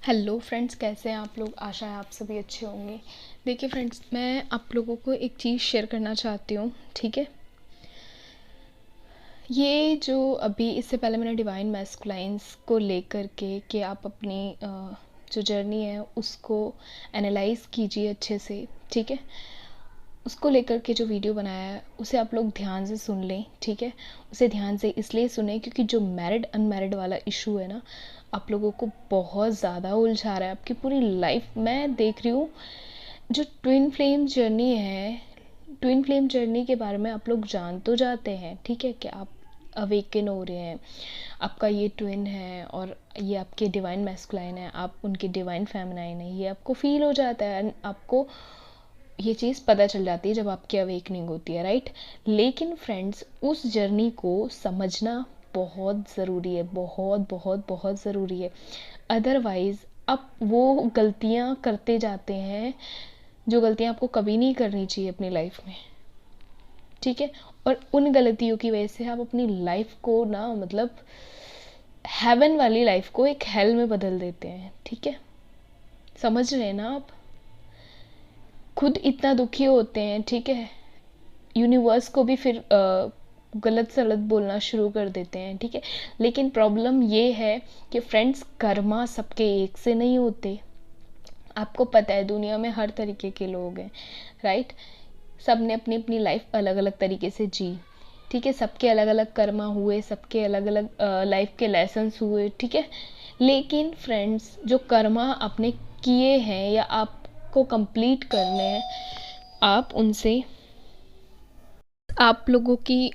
Hello friends, कैसे हैं आप लोग। आशा है आप सभी अच्छे होंगे। देखिए फ्रेंड्स, मैं आप लोगों को एक चीज़ शेयर करना चाहती हूँ। ठीक है, ये जो अभी इससे पहले मैंने डिवाइन मैस्कुलाइंस को लेकर के कि आप अपनी जो जर्नी है उसको एनालाइज कीजिए अच्छे से। ठीक है, उसको लेकर के जो वीडियो बनाया है उसे आप लोग ध्यान से सुन लें। ठीक है, उसे ध्यान से इसलिए सुने क्योंकि जो मैरिड अनमैरिड वाला इशू है ना, आप लोगों को बहुत ज़्यादा उलझा रहा है। आपकी पूरी लाइफ मैं देख रही हूँ। जो ट्विन फ्लेम जर्नी है, ट्विन फ्लेम जर्नी के बारे में आप लोग जान तो जाते हैं। ठीक है, कि आप अवेकन हो रहे हैं, आपका ये ट्विन है और ये आपके डिवाइन मैस्कुलाइन है, आप उनके डिवाइन फेमिनाइन है, ये आपको फील हो जाता है। आपको ये चीज़ पता चल जाती है जब आपकी अवेकनिंग होती है, राइट। लेकिन फ्रेंड्स, उस जर्नी को समझना बहुत ज़रूरी है, बहुत बहुत बहुत ज़रूरी है। अदरवाइज़ आप वो गलतियाँ करते जाते हैं जो गलतियाँ आपको कभी नहीं करनी चाहिए अपनी लाइफ में। ठीक है, और उन गलतियों की वजह से आप अपनी लाइफ को ना, मतलब हेवन वाली लाइफ को एक हेल में बदल देते हैं। ठीक है, समझ रहे हैं ना आप। खुद इतना दुखी होते हैं, ठीक है, यूनिवर्स को भी फिर गलत सलत बोलना शुरू कर देते हैं। ठीक है, लेकिन प्रॉब्लम ये है कि फ्रेंड्स, कर्मा सबके एक से नहीं होते। आपको पता है दुनिया में हर तरीके के लोग हैं, राइट। सब ने अपनी अपनी लाइफ अलग अलग तरीके से जी। ठीक है, सबके अलग अलग कर्मा हुए, सबके अलग अलग लाइफ के लेसन्स हुए। ठीक है, लेकिन फ्रेंड्स, जो कर्मा आपने किए हैं या आपको कंप्लीट करने हैं, आप उनसे, आप लोगों की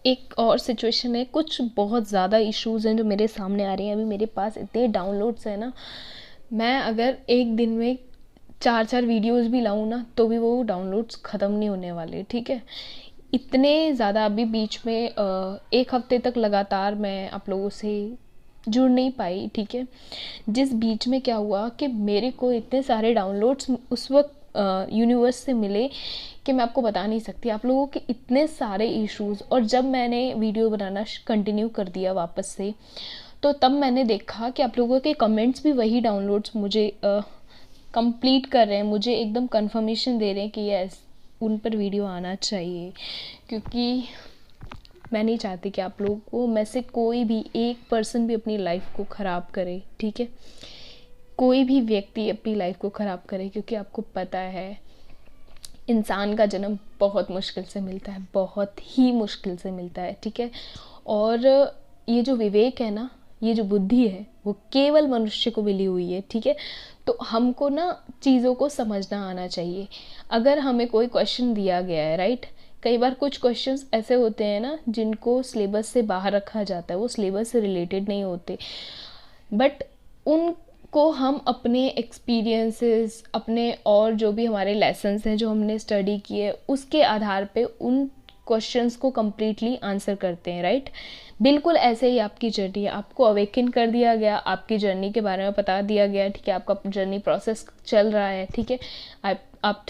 एक और सिचुएशन है। कुछ बहुत ज़्यादा इश्यूज़ हैं जो मेरे सामने आ रही हैं। अभी मेरे पास इतने डाउनलोड्स हैं ना, मैं अगर एक दिन में 4 4 वीडियोस भी लाऊं ना तो भी वो डाउनलोड्स ख़त्म नहीं होने वाले। ठीक है, इतने ज़्यादा। अभी बीच में एक हफ्ते तक लगातार मैं आप लोगों से जुड़ नहीं पाई। ठीक है, जिस बीच में क्या हुआ कि मेरे को इतने सारे डाउनलोड्स उस वक्त यूनिवर्स से मिले कि मैं आपको बता नहीं सकती। आप लोगों के इतने सारे इश्यूज़, और जब मैंने वीडियो बनाना कंटिन्यू कर दिया वापस से, तो तब मैंने देखा कि आप लोगों के कमेंट्स भी वही डाउनलोड्स मुझे कंप्लीट कर रहे हैं, मुझे एकदम कंफर्मेशन दे रहे हैं कि यस, उन पर वीडियो आना चाहिए। क्योंकि मैं नहीं चाहती कि आप लोगों को में से कोई भी एक पर्सन भी अपनी लाइफ को ख़राब करे। ठीक है, कोई भी व्यक्ति अपनी लाइफ को ख़राब करे, क्योंकि आपको पता है इंसान का जन्म बहुत मुश्किल से मिलता है, बहुत ही मुश्किल से मिलता है। ठीक है, और ये जो विवेक है ना, ये जो बुद्धि है, वो केवल मनुष्य को मिली हुई है। ठीक है, तो हमको ना चीज़ों को समझना आना चाहिए। अगर हमें कोई क्वेश्चन दिया गया है, राइट, कई बार कुछ क्वेश्चंस ऐसे होते हैं ना जिनको सिलेबस से बाहर रखा जाता है, वो सिलेबस से रिलेटेड नहीं होते, बट उनको हम अपने एक्सपीरियंसेस, अपने और जो भी हमारे लेसन्स हैं जो हमने स्टडी किए, उसके आधार पे उन क्वेश्चंस को कम्प्लीटली आंसर करते हैं, राइट। बिल्कुल ऐसे ही आपकी जर्नी है, आपको अवेकन कर दिया गया, आपकी जर्नी के बारे में बता दिया गया। ठीक है, आपका जर्नी प्रोसेस चल रहा है। ठीक है, आप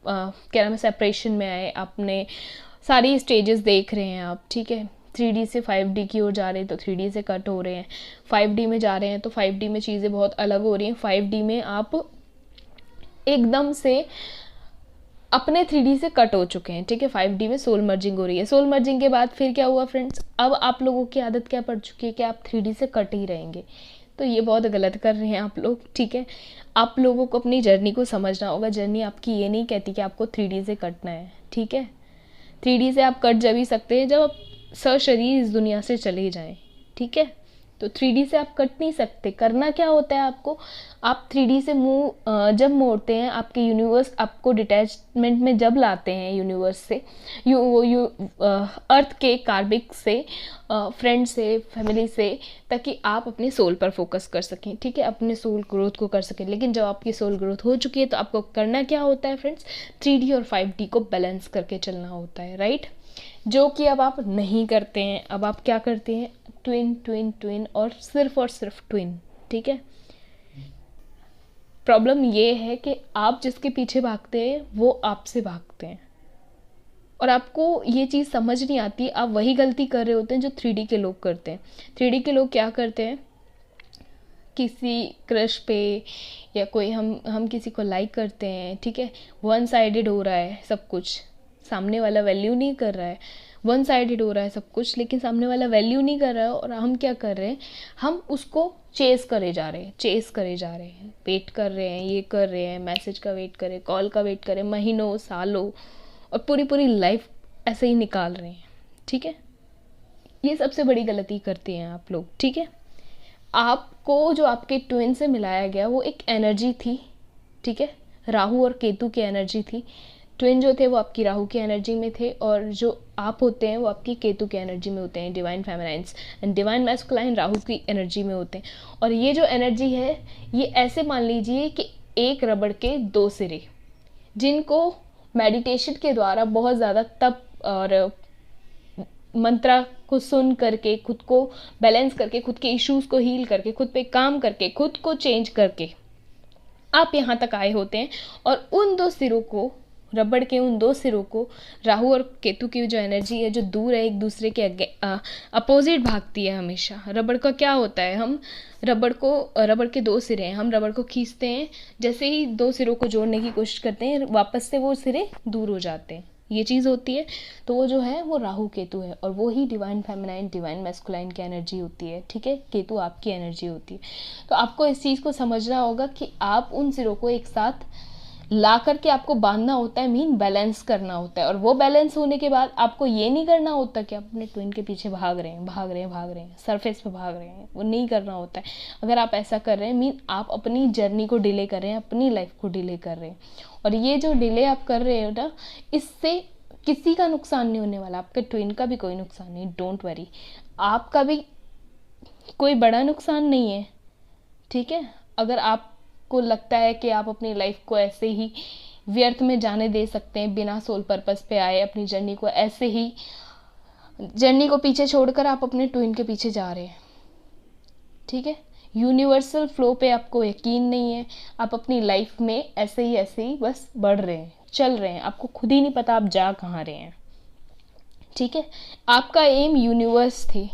क्या नाम है, सेपरेशन में आए, आपने सारी स्टेजेस देख रहे हैं आप। ठीक है, 3D से 5D की ओर जा रहे हैं तो 3D से कट हो रहे हैं, 5D में जा रहे हैं तो 5D में चीज़ें बहुत अलग हो रही हैं। 5D में आप एकदम से अपने 3D से कट हो चुके हैं। ठीक है, 5D में सोल मर्जिंग हो रही है। सोल मर्जिंग के बाद फिर क्या हुआ फ्रेंड्स, अब आप लोगों की आदत क्या पड़ चुकी है कि आप 3D से कट ही रहेंगे। तो ये बहुत गलत कर रहे हैं आप लोग। ठीक है, आप लोगों को अपनी जर्नी को समझना होगा। जर्नी आपकी ये नहीं कहती कि आपको 3D से कटना है। ठीक है, 3D से आप कट जब ही सकते हैं जब आप सशरीर इस दुनिया से चले जाएं। ठीक है, तो 3D से आप कट नहीं सकते। करना क्या होता है आपको, आप 3D से मुंह जब मोड़ते हैं, आपके यूनिवर्स आपको डिटैचमेंट में जब लाते हैं यूनिवर्स से, अर्थ के कार्बिक से, फ्रेंड से, फैमिली से, ताकि आप अपने सोल पर फोकस कर सकें। ठीक है, अपने सोल ग्रोथ को कर सकें। लेकिन जब आपकी सोल ग्रोथ हो चुकी है तो आपको करना क्या होता है फ्रेंड्स, 3D और 5D को बैलेंस करके चलना होता है, राइट, जो कि अब आप नहीं करते हैं। अब आप क्या करते हैं, ट्विन ट्विन ट्विन और सिर्फ ट्विन। ठीक है, प्रॉब्लम ये है कि आप जिसके पीछे भागते हैं वो आपसे भागते हैं, और आपको ये चीज़ समझ नहीं आती। आप वही गलती कर रहे होते हैं जो 3D के लोग करते हैं। 3D के लोग क्या करते हैं किसी क्रश पे या कोई हम किसी को लाइक करते हैं, ठीक है, वन साइडेड हो रहा है सब कुछ, सामने वाला वैल्यू नहीं कर रहा है, वन साइडेड हो रहा है सब कुछ, लेकिन सामने वाला वैल्यू नहीं कर रहा है, और हम क्या कर रहे हैं, हम उसको चेस करे जा रहे हैं, वेट कर रहे हैं, ये कर रहे हैं, मैसेज का वेट करें, कॉल का वेट करें, महीनों सालों, और पूरी लाइफ ऐसे ही निकाल रहे हैं, ठीक है। ये सबसे बड़ी गलती करते हैं आप लोग, ठीक है। आपको जो आपके ट्विन से मिलाया गया वो एक एनर्जी थी, ठीक है, राहु और केतु की एनर्जी थी। ट्विन जो थे वो आपकी राहु की एनर्जी में थे, और जो आप होते हैं वो आपकी केतु की एनर्जी में होते हैं, divine feminines, and divine masculine Rahu की एनर्जी में होते हैं। और ये जो एनर्जी है, ये ऐसे मान लीजिए कि एक रबड़ के दो सिरे, जिनको मेडिटेशन के द्वारा बहुत ज़्यादा तप और मंत्रा को सुन करके, खुद को बैलेंस करके, खुद के इश्यूज को हील करके, खुद पे काम करके, खुद को चेंज करके आप यहाँ तक आए होते हैं। और उन दो सिरों को, रबड़ के उन दो सिरों को, राहु और केतु की जो एनर्जी है, जो दूर है, एक दूसरे के अपोजिट भागती है हमेशा। रबड़ का क्या होता है, हम रबड़ के दो सिरे हैं, हम रबड़ को खींचते हैं, जैसे ही दो सिरों को जोड़ने की कोशिश करते हैं, वापस से वो सिरे दूर हो जाते हैं, ये चीज़ होती है। तो वो जो है वो राहु केतु है, और वो ही डिवाइन फेमिनाइन, डिवाइन मैस्कुलाइन की एनर्जी होती है, ठीक है। केतु आपकी एनर्जी होती है। तो आपको इस चीज़ को समझना होगा कि आप उन सिरों को एक साथ ला करके आपको बांधना होता है, मीन बैलेंस करना होता है। और वो बैलेंस होने के बाद आपको ये नहीं करना होता कि आप अपने ट्विन के पीछे भाग रहे हैं, सरफेस पे भाग रहे हैं, वो नहीं करना होता है। अगर आप ऐसा कर रहे हैं, मीन आप अपनी जर्नी को डिले कर रहे हैं, अपनी लाइफ को डिले कर रहे हैं। और ये जो डिले आप कर रहे हो ना, इससे किसी का नुकसान नहीं होने वाला, आपके ट्विन का भी कोई नुकसान नहीं, डोंट वरी, आपका भी कोई बड़ा नुकसान नहीं है, ठीक है। अगर आपको लगता है कि आप अपनी लाइफ को ऐसे ही व्यर्थ में जाने दे सकते हैं, बिना सोल पर्पस पे आए, अपनी जर्नी को ऐसे ही, जर्नी को पीछे छोड़कर आप अपने ट्विन के पीछे जा रहे हैं, ठीक है। यूनिवर्सल फ्लो पे आपको यकीन नहीं है, आप अपनी लाइफ में ऐसे ही बस बढ़ रहे हैं, चल रहे हैं, आपको खुद ही नहीं पता आप जा कहाँ रहे हैं, ठीक है। आपका एम यूनिवर्स थे,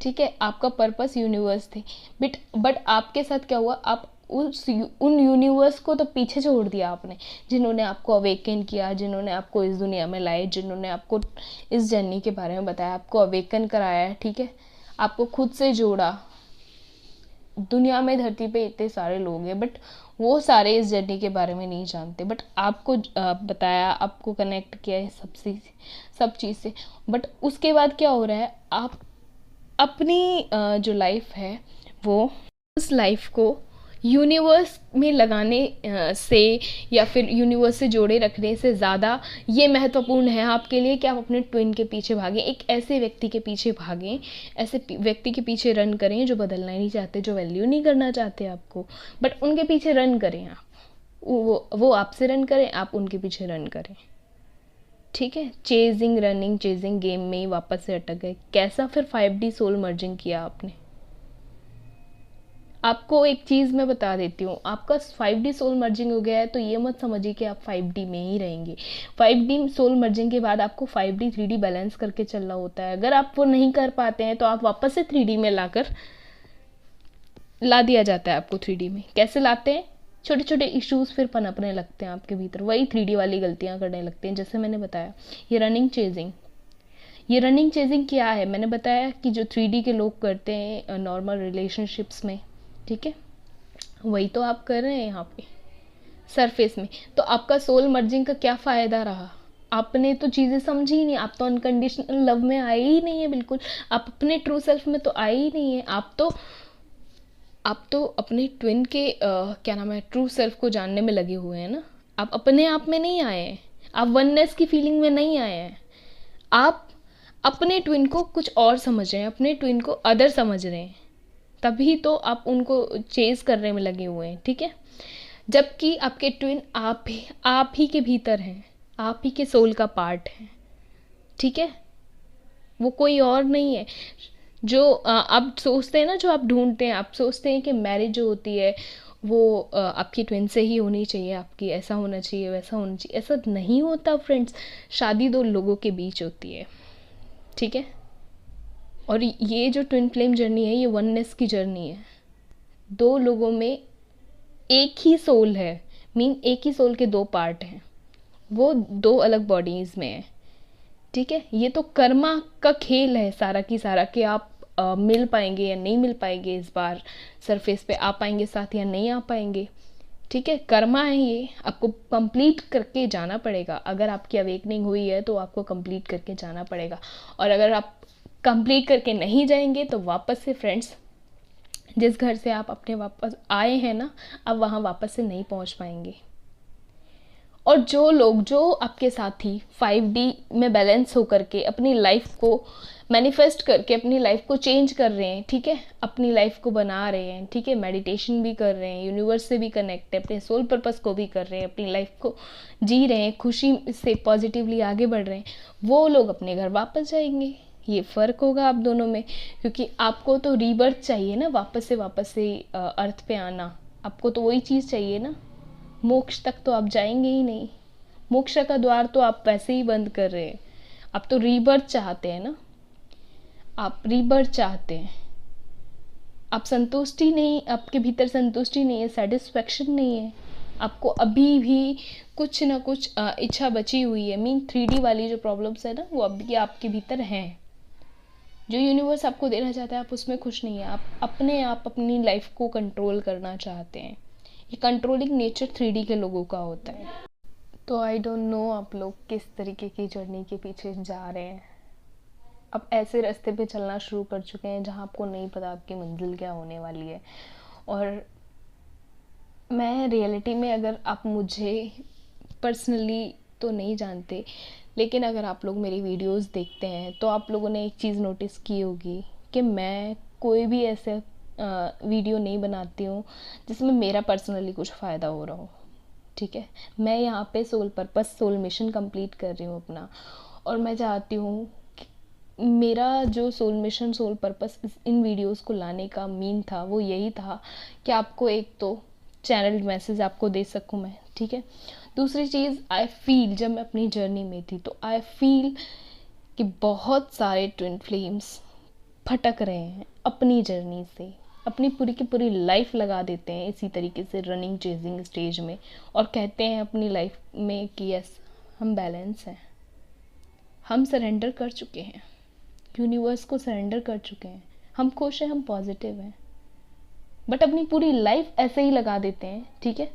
ठीक है, आपका पर्पस यूनिवर्स थे, बट आपके साथ क्या हुआ, आप उन यूनिवर्स को तो पीछे छोड़ दिया आपने, जिन्होंने आपको अवेकन किया, जिन्होंने आपको इस दुनिया में लाए, जिन्होंने आपको इस जर्नी के बारे में बताया, आपको अवेकन कराया, ठीक है, आपको खुद से जोड़ा। दुनिया में, धरती पे इतने सारे लोग हैं, बट वो सारे इस जर्नी के बारे में नहीं जानते, बट आपको बताया, आपको कनेक्ट किया है सब चीज़ से। बट उसके बाद क्या हो रहा है, आप अपनी जो लाइफ है, वो उस लाइफ को यूनिवर्स में लगाने से या फिर यूनिवर्स से जोड़े रखने से ज़्यादा ये महत्वपूर्ण है आपके लिए कि आप अपने ट्विन के पीछे भागें, एक ऐसे व्यक्ति के पीछे भागें, ऐसे व्यक्ति के पीछे रन करें जो बदलना ही नहीं चाहते, जो वैल्यू नहीं करना चाहते आपको, बट उनके पीछे रन करें आप, वो आपसे रन करें, आप उनके पीछे रन करें, ठीक है। चेजिंग गेम में ही वापस से अटक गए। कैसा फिर 5D सोल मर्जिंग किया आपने। आपको एक चीज़ मैं बता देती हूँ, आपका 5D सोल मर्जिंग हो गया है तो ये मत समझिए कि आप 5D में ही रहेंगे। 5D सोल मर्जिंग के बाद आपको 5D 3D बैलेंस करके चलना होता है। अगर आप वो नहीं कर पाते हैं तो आप वापस से 3D में ला दिया जाता है आपको 3D में। कैसे लाते हैं, छोटे छोटे इश्यूज फिर पनपने लगते हैं आपके भीतर, वही 3D वाली गलतियाँ करने लगते हैं। जैसे मैंने बताया, ये रनिंग चेजिंग क्या है, मैंने बताया कि जो 3D के लोग करते हैं नॉर्मल रिलेशनशिप्स में, ठीक है, वही तो आप कर रहे हैं यहाँ पे सरफेस में। तो आपका सोल मर्जिंग का क्या फ़ायदा रहा, आपने तो चीज़ें समझी ही नहीं, आप तो अनकंडीशनल लव में आए ही नहीं है बिल्कुल, आप अपने ट्रू सेल्फ में तो आए ही नहीं है। आप तो अपने ट्विन के क्या नाम है, ट्रू सेल्फ को जानने में लगे हुए हैं ना, आप अपने आप में नहीं आए हैं, आप वननेस की फीलिंग में नहीं आए हैं, आप अपने ट्विन को कुछ और समझ रहे हैं, अपने ट्विन को अदर समझ रहे हैं, तभी तो आप उनको चेज करने में लगे हुए हैं, ठीक है। जबकि आपके ट्विन आप ही के भीतर हैं, आप ही के सोल का पार्ट है, ठीक है, वो कोई और नहीं है। जो आप सोचते हैं ना, जो आप ढूंढते हैं, आप सोचते हैं कि मैरिज जो होती है वो आपकी ट्विन से ही होनी चाहिए, आपकी ऐसा होना चाहिए, वैसा होना चाहिए, ऐसा नहीं होता फ्रेंड्स। शादी दो लोगों के बीच होती है, ठीक है। और ये जो ट्विन फ्लेम जर्नी है, ये वननेस की जर्नी है। दो लोगों में एक ही सोल है, एक ही सोल के दो पार्ट हैं, वो दो अलग बॉडीज में है। ठीक है, ये तो कर्मा का खेल है सारा की सारा, कि आप मिल पाएंगे या नहीं मिल पाएंगे, इस बार सरफेस पे आ पाएंगे साथ या नहीं आ पाएंगे। ठीक है, कर्मा है ये, आपको कंप्लीट करके जाना पड़ेगा। अगर आपकी अवेकनिंग हुई है तो आपको कंप्लीट करके जाना पड़ेगा, और अगर आप कंप्लीट करके नहीं जाएंगे तो वापस से फ्रेंड्स, जिस घर से आप अपने वापस आए हैं ना, आप वहाँ वापस से नहीं पहुँच पाएंगे। और जो लोग, जो आपके साथी 5D में बैलेंस होकर के अपनी लाइफ को मैनिफेस्ट करके अपनी लाइफ को चेंज कर रहे हैं, ठीक है, अपनी लाइफ को बना रहे हैं, ठीक है, मेडिटेशन भी कर रहे हैं, यूनिवर्स से भी कनेक्ट है, अपने सोल पर्पस को भी कर रहे हैं, अपनी लाइफ को जी रहे हैं, खुशी से पॉजिटिवली आगे बढ़ रहे हैं, वो लोग अपने घर वापस जाएंगे। ये फ़र्क होगा आप दोनों में, क्योंकि आपको तो रीबर्थ चाहिए ना, वापस से अर्थ पे आना, आपको तो वही चीज़ चाहिए ना। मोक्ष तक तो आप जाएंगे ही नहीं, मोक्ष का द्वार तो आप वैसे ही बंद कर रहे हैं। आप तो रीबर्थ चाहते हैं ना, आप रीबर्थ चाहते हैं, आप संतुष्टि नहीं, आपके भीतर संतुष्टि नहीं है, सेटिस्फेक्शन नहीं है, आपको अभी भी कुछ ना कुछ इच्छा बची हुई है। 3D वाली जो प्रॉब्लम्स है ना, वो अभी आपके भीतर हैं। जो यूनिवर्स आपको देना चाहता है आप उसमें खुश नहीं है, आप अपनी लाइफ को कंट्रोल करना चाहते हैं। ये कंट्रोलिंग नेचर 3D के लोगों का होता है। तो आई डोंट नो आप लोग किस तरीके की जर्नी के पीछे जा रहे हैं। अब ऐसे रास्ते पे चलना शुरू कर चुके हैं जहाँ आपको नहीं पता आपकी मंजिल क्या होने वाली है। और मैं रियलिटी में, अगर आप मुझे पर्सनली तो नहीं जानते, लेकिन अगर आप लोग मेरी वीडियोस देखते हैं तो आप लोगों ने एक चीज़ नोटिस की होगी कि मैं कोई भी ऐसे वीडियो नहीं बनाती हूँ जिसमें मेरा पर्सनली कुछ फ़ायदा हो रहा हो। ठीक है, मैं यहाँ पे soul purpose, soul mission complete कर रही हूँ अपना, और मैं चाहती हूँ कि मेरा जो सोल मिशन, सोल पर्पस इन वीडियोस को लाने का मीन था वो यही था कि आपको एक तो चैनल मैसेज आपको दे सकूँ मैं। ठीक है, दूसरी चीज़, आई फील, जब मैं अपनी जर्नी में थी तो आई फील कि बहुत सारे ट्विन फ्लेम्स भटक रहे हैं अपनी जर्नी से, अपनी पूरी की पूरी लाइफ लगा देते हैं इसी तरीके से रनिंग चेजिंग स्टेज में, और कहते हैं अपनी लाइफ में कि यस हम बैलेंस हैं, हम सरेंडर कर चुके हैं, यूनिवर्स को सरेंडर कर चुके हैं, हम खुश हैं, हम पॉजिटिव हैं, बट अपनी पूरी लाइफ ऐसे ही लगा देते हैं। ठीक है,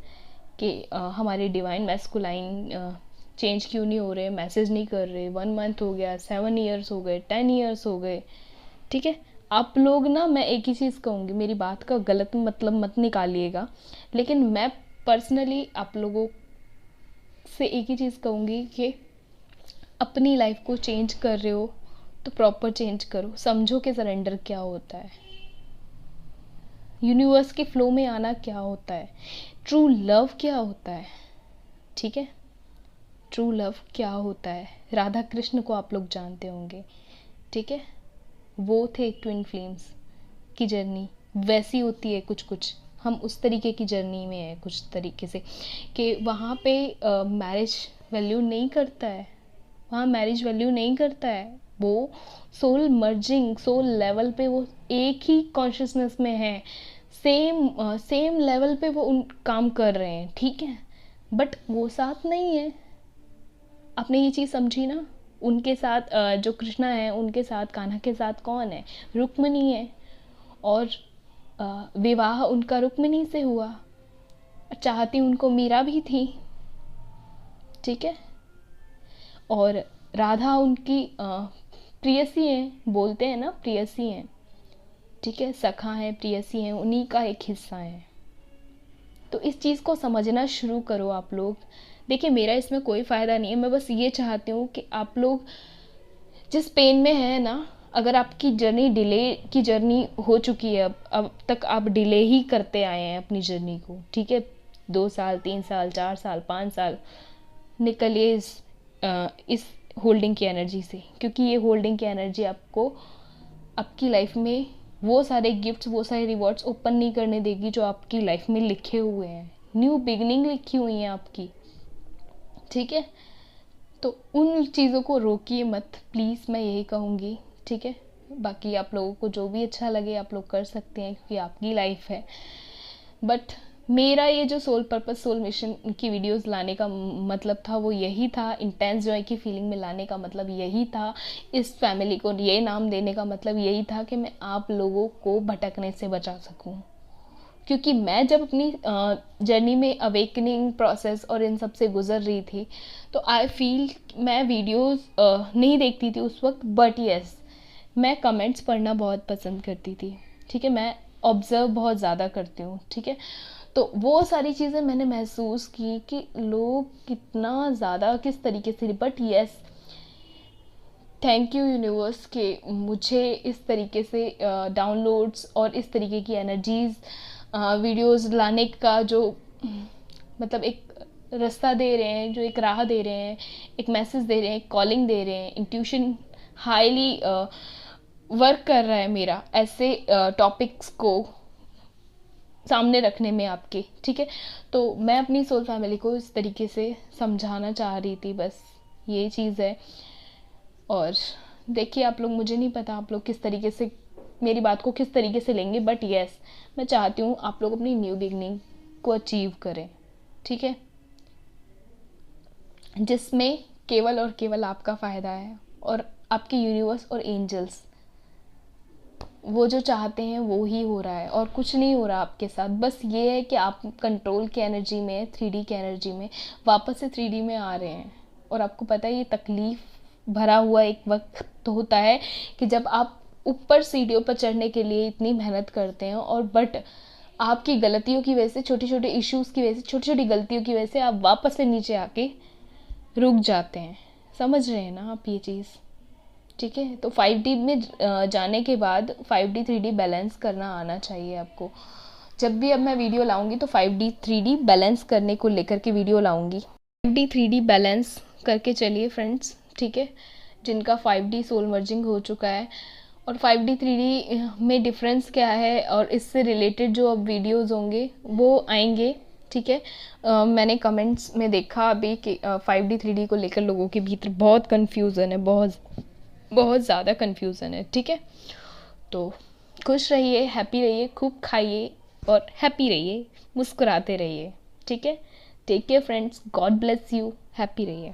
कि हमारे डिवाइन मैस्कुलाइन चेंज क्यों नहीं हो रहे, मैसेज नहीं कर रहे, 1 मंथ हो गया, 7 ईयर्स हो गए, 10 ईयर्स हो गए। ठीक है, आप लोग ना, मैं एक ही चीज़ कहूँगी, मेरी बात का गलत मतलब मत निकालिएगा, लेकिन मैं पर्सनली आप लोगों से एक ही चीज़ कहूँगी कि अपनी लाइफ को चेंज कर रहे हो तो प्रॉपर चेंज करो, समझो कि सरेंडर क्या होता है, यूनिवर्स के फ्लो में आना क्या होता है, ट्रू लव क्या होता है। ठीक है, ट्रू लव क्या होता है, राधा कृष्ण को आप लोग जानते होंगे। ठीक है, वो थे ट्विन फ्लेम्स की जर्नी वैसी होती है, कुछ कुछ हम उस तरीके की जर्नी में है, कुछ तरीके से कि वहाँ पे मैरिज वैल्यू नहीं करता है, वहाँ मैरिज वैल्यू नहीं करता है, वो सोल मर्जिंग, सोल लेवल पे वो एक ही कॉन्शियसनेस में है, सेम लेवल पे वो उन काम कर रहे हैं। ठीक है, बट वो साथ नहीं है, आपने ये चीज़ समझी ना। उनके साथ जो कृष्णा है, उनके साथ कान्हा के साथ कौन है, रुक्मिणी है, और विवाह उनका रुक्मिणी से हुआ, चाहती उनको मीरा भी थी। ठीक है, और राधा उनकी प्रियसी है, बोलते हैं ना प्रियसी हैं। ठीक है, सखा है, प्रियसी हैं, उन्हीं का एक हिस्सा है। तो इस चीज़ को समझना शुरू करो आप लोग। देखिए, मेरा इसमें कोई फ़ायदा नहीं है, मैं बस ये चाहती हूँ कि आप लोग जिस पेन में है ना, अगर आपकी जर्नी डिले की जर्नी हो चुकी है, अब तक आप डिले ही करते आए हैं अपनी जर्नी को। ठीक है, 2 साल, 3 साल, 4 साल, 5 साल, निकलिए इस होल्डिंग की एनर्जी से, क्योंकि ये होल्डिंग की एनर्जी आपको आपकी लाइफ में वो सारे गिफ्ट्स, वो सारे रिवॉर्ड्स ओपन नहीं करने देगी जो आपकी लाइफ में लिखे हुए हैं, न्यू बिगनिंग लिखी हुई हैं आपकी। ठीक है, तो उन चीज़ों को रोकिए मत प्लीज़, मैं यही कहूँगी। ठीक है, बाकी आप लोगों को जो भी अच्छा लगे आप लोग कर सकते हैं, क्योंकि आपकी लाइफ है। बट मेरा ये जो सोल पर्पस सोल मिशन की वीडियोस लाने का मतलब था वो यही था, इंटेंस जॉय की फीलिंग में लाने का मतलब यही था, इस फैमिली को ये नाम देने का मतलब यही था कि मैं आप लोगों को भटकने से बचा सकूं। क्योंकि मैं जब अपनी जर्नी में अवेकनिंग प्रोसेस और इन सब से गुजर रही थी तो आई फील मैं वीडियोस नहीं देखती थी उस वक्त, बट यस मैं कमेंट्स पढ़ना बहुत पसंद करती थी, ठीक है, मैं ऑब्ज़र्व बहुत ज़्यादा करती हूँ, ठीक है। तो वो सारी चीज़ें मैंने महसूस की कि लोग कितना ज़्यादा किस तरीके से, but yes thank you universe के मुझे इस तरीके से डाउनलोड्स और इस तरीके की एनर्जीज वीडियोस लाने का जो मतलब एक रास्ता दे रहे हैं, जो एक राह दे रहे हैं, एक मैसेज दे रहे हैं, कॉलिंग दे रहे हैं, इंट्यूशन हाईली वर्क कर रहा है मेरा ऐसे टॉपिक्स को सामने रखने में आपके, ठीक है। तो मैं अपनी सोल फैमिली को इस तरीके से समझाना चाह रही थी, बस ये चीज़ है। और देखिए आप लोग, मुझे नहीं पता आप लोग किस तरीके से मेरी बात को किस तरीके से लेंगे, बट यस मैं चाहती हूँ आप लोग अपनी न्यू बिगनिंग को अचीव करें, ठीक है, जिसमें केवल और केवल आपका फ़ायदा है और आपके यूनिवर्स और एंजल्स वो जो चाहते हैं वो ही हो रहा है और कुछ नहीं हो रहा आपके साथ। बस ये है कि आप कंट्रोल की एनर्जी में, 3D की एनर्जी में वापस से 3D में आ रहे हैं। और आपको पता है ये तकलीफ़ भरा हुआ एक वक्त तो होता है कि जब आप ऊपर सीढ़ियों पर चढ़ने के लिए इतनी मेहनत करते हैं और बट आपकी गलतियों की वजह से, छोटे छोटे इश्यूज़ की वजह से, छोटी छोटी गलतियों की वजह से आप वापस से नीचे आके रुक जाते हैं। समझ रहे हैं ना आप ये चीज़, ठीक है। तो 5D में जाने के बाद 5D 3D बैलेंस करना आना चाहिए आपको। जब भी अब मैं वीडियो लाऊंगी तो 5D 3D बैलेंस करने को लेकर के वीडियो लाऊंगी। 5D 3D बैलेंस करके चलिए फ्रेंड्स, ठीक है, जिनका 5D सोल मर्जिंग हो चुका है और 5D 3D में डिफरेंस क्या है और इससे रिलेटेड जो अब वीडियोज़ होंगे वो आएंगे, ठीक है। मैंने कमेंट्स में देखा अभी कि 5D 3D को लेकर लोगों के भीतर बहुत कन्फ्यूज़न है, बहुत बहुत ज़्यादा कन्फ्यूज़न है, ठीक है। तो खुश रहिए, हैप्पी रहिए, खूब खाइए और हैप्पी रहिए, मुस्कुराते रहिए, ठीक है। Take care friends, God bless you, happy रहिए।